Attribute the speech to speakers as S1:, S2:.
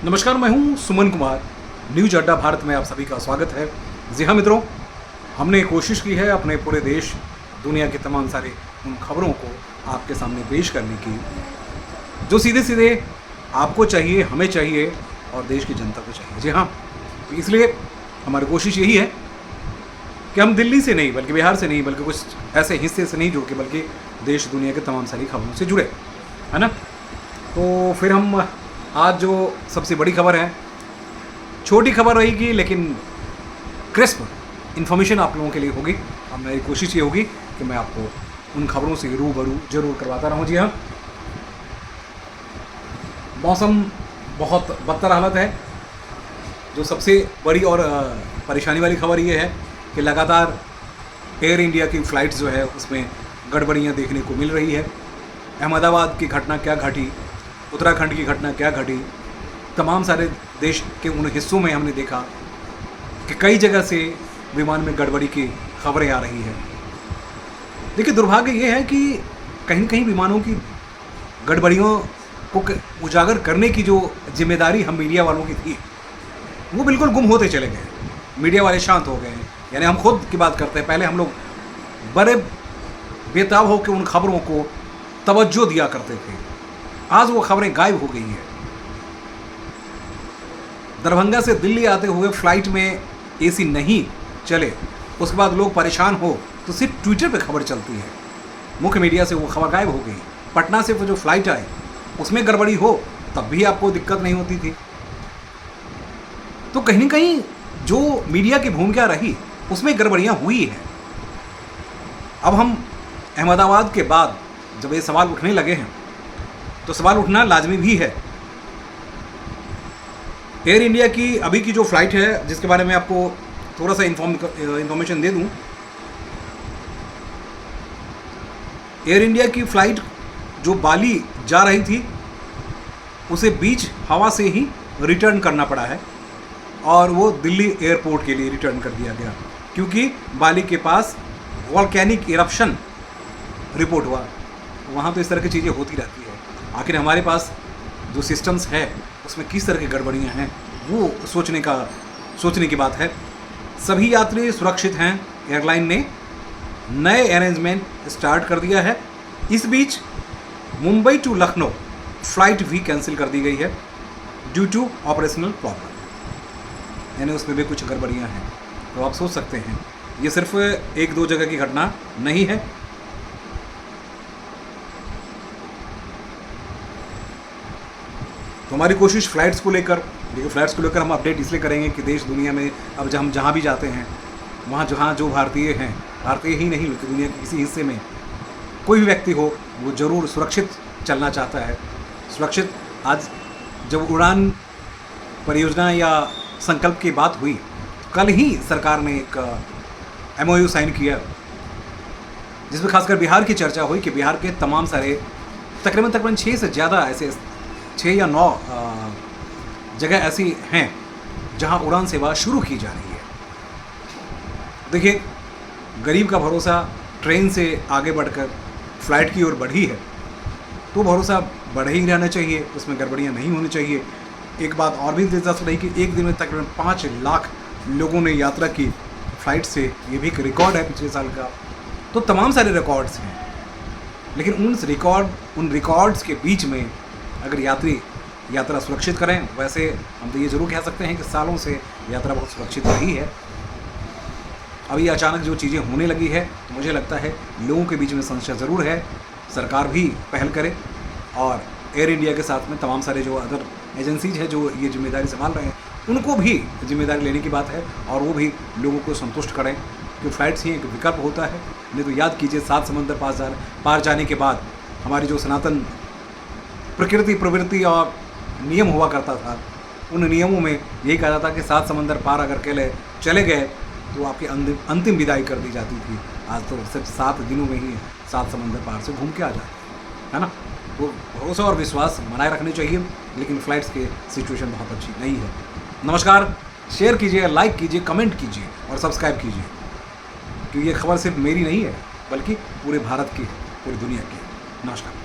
S1: नमस्कार, मैं हूं सुमन कुमार। न्यूज अड्डा भारत में आप सभी का स्वागत है। जी हाँ मित्रों, हमने कोशिश की है अपने पूरे देश दुनिया के तमाम सारे उन खबरों को आपके सामने पेश करने की जो सीधे सीधे आपको चाहिए, हमें चाहिए और देश की जनता को चाहिए। जी हाँ, तो इसलिए हमारी कोशिश यही है कि हम दिल्ली से नहीं बल्कि बिहार से नहीं बल्कि कुछ ऐसे हिस्से से नहीं जुड़ के बल्कि देश दुनिया के तमाम सारी खबरों से जुड़े, है ना। तो फिर हम आज जो सबसे बड़ी खबर है, छोटी खबर रहेगी लेकिन क्रिस्प इन्फॉर्मेशन आप लोगों के लिए होगी और मेरी कोशिश ये होगी कि मैं आपको उन खबरों से रूबरू जरूर करवाता रहूँ। जी हाँ, मौसम बहुत बदतर हालत है। जो सबसे बड़ी और परेशानी वाली खबर ये है कि लगातार एयर इंडिया की फ़्लाइट्स जो है उसमें गड़बड़ियाँ देखने को मिल रही है। अहमदाबाद की घटना क्या घटी, उत्तराखंड की घटना क्या घटी, तमाम सारे देश के उन हिस्सों में हमने देखा कि कई जगह से विमान में गड़बड़ी की खबरें आ रही है। देखिए, दुर्भाग्य ये है कि कहीं कहीं विमानों की गड़बड़ियों को उजागर करने की जो जिम्मेदारी हम मीडिया वालों की थी वो बिल्कुल गुम होते चले गए। मीडिया वाले शांत हो गए हैं, यानी हम खुद की बात करते हैं। पहले हम लोग बड़े बेताब होकर उन खबरों को तवज्जो दिया करते थे, आज वो खबरें गायब हो गई हैं। दरभंगा से दिल्ली आते हुए फ्लाइट में एसी नहीं चले, उसके बाद लोग परेशान हो तो सिर्फ ट्विटर पे खबर चलती है, मुख्य मीडिया से वो खबर गायब हो गई। पटना से वो जो फ्लाइट आई उसमें गड़बड़ी हो तब भी आपको दिक्कत नहीं होती थी। तो कहीं ना कहीं जो मीडिया की भूमिका रही उसमें गड़बड़ियाँ हुई हैं। अब हम अहमदाबाद के बाद जब ये सवाल उठने लगे हैं तो सवाल उठना लाजमी भी है। एयर इंडिया की अभी की जो फ्लाइट है, जिसके बारे में आपको थोड़ा सा इंफॉर्मेशन दे दूं। एयर इंडिया की फ्लाइट जो बाली जा रही थी उसे बीच हवा से ही रिटर्न करना पड़ा है और वो दिल्ली एयरपोर्ट के लिए रिटर्न कर दिया गया, क्योंकि बाली के पास वॉल्केनिक इरप्शन रिपोर्ट हुआ। वहाँ तो इस तरह की चीज़ें होती रहती है। आखिर हमारे पास जो सिस्टम्स है उसमें किस तरह की गड़बड़ियाँ हैं वो सोचने की बात है। सभी यात्री सुरक्षित हैं। एयरलाइन ने नए अरेंजमेंट स्टार्ट कर दिया है। इस बीच मुंबई टू लखनऊ फ्लाइट भी कैंसिल कर दी गई है ड्यू टू ऑपरेशनल प्रॉब्लम, यानी उसमें भी कुछ गड़बड़ियाँ हैं। तो आप सोच सकते हैं ये सिर्फ एक दो जगह की घटना नहीं है। तो हमारी कोशिश फ़्लाइट्स को लेकर, देखिए फ़्लाइट्स को लेकर हम अपडेट इसलिए करेंगे कि देश दुनिया में अब जब हम जहाँ भी जाते हैं वहाँ जहाँ जो भारतीय हैं, भारतीय ही नहीं बल्कि दुनिया के किसी हिस्से में कोई भी व्यक्ति हो वो ज़रूर सुरक्षित चलना चाहता है। सुरक्षित, आज जब उड़ान परियोजना या संकल्प की बात हुई, कल ही सरकार ने एक MOU साइन किया जिसमें खासकर बिहार की चर्चा हुई कि बिहार के तमाम सारे तकरीबन 6 से ज़्यादा ऐसे 6 या 9 जगह ऐसी हैं जहां उड़ान सेवा शुरू की जा रही है। देखिए, गरीब का भरोसा ट्रेन से आगे बढ़कर फ्लाइट की ओर बढ़ी है, तो भरोसा बढ़े ही रहना चाहिए, उसमें गड़बड़ियां नहीं होनी चाहिए। एक बात और भी दिलचस्प रही कि एक दिन में तकरीबन 5 लाख लोगों ने यात्रा की फ़्लाइट से। ये भी एक रिकॉर्ड है पिछले साल का। तो तमाम सारे रिकॉर्ड्स हैं, लेकिन उन रिकॉर्ड्स के बीच में अगर यात्रा सुरक्षित करें, वैसे हम तो ये ज़रूर कह सकते हैं कि सालों से यात्रा बहुत सुरक्षित रही है। अभी अचानक जो चीज़ें होने लगी है तो मुझे लगता है लोगों के बीच में संशय ज़रूर है। सरकार भी पहल करे और एयर इंडिया के साथ में तमाम सारे जो अदर एजेंसीज हैं जो ये जिम्मेदारी संभाल रहे हैं उनको भी जिम्मेदारी लेने की बात है और वो भी लोगों को संतुष्ट करें कि फ़्लाइट्स ही एक विकल्प होता है। नहीं तो याद कीजिए, 7 समंदर पार जाने के बाद हमारी जो सनातन प्रकृति, प्रवृत्ति और नियम हुआ करता था, उन नियमों में यही कहा जाता कि 7 समंदर पार अगर चले गए तो आपकी अंतिम विदाई कर दी जाती थी। आज तो सिर्फ 7 दिनों में ही 7 समंदर पार से घूम के आ जाते हैं ना। तो भरोसा और विश्वास बनाए रखने चाहिए, लेकिन फ़्लाइट्स की सिचुएशन बहुत अच्छी नहीं है। नमस्कार, शेयर कीजिए, लाइक कीजिए, कमेंट कीजिए और सब्सक्राइब कीजिए, क्योंकि ये खबर सिर्फ मेरी नहीं है बल्कि पूरे भारत की है, पूरी दुनिया की है। नमस्कार।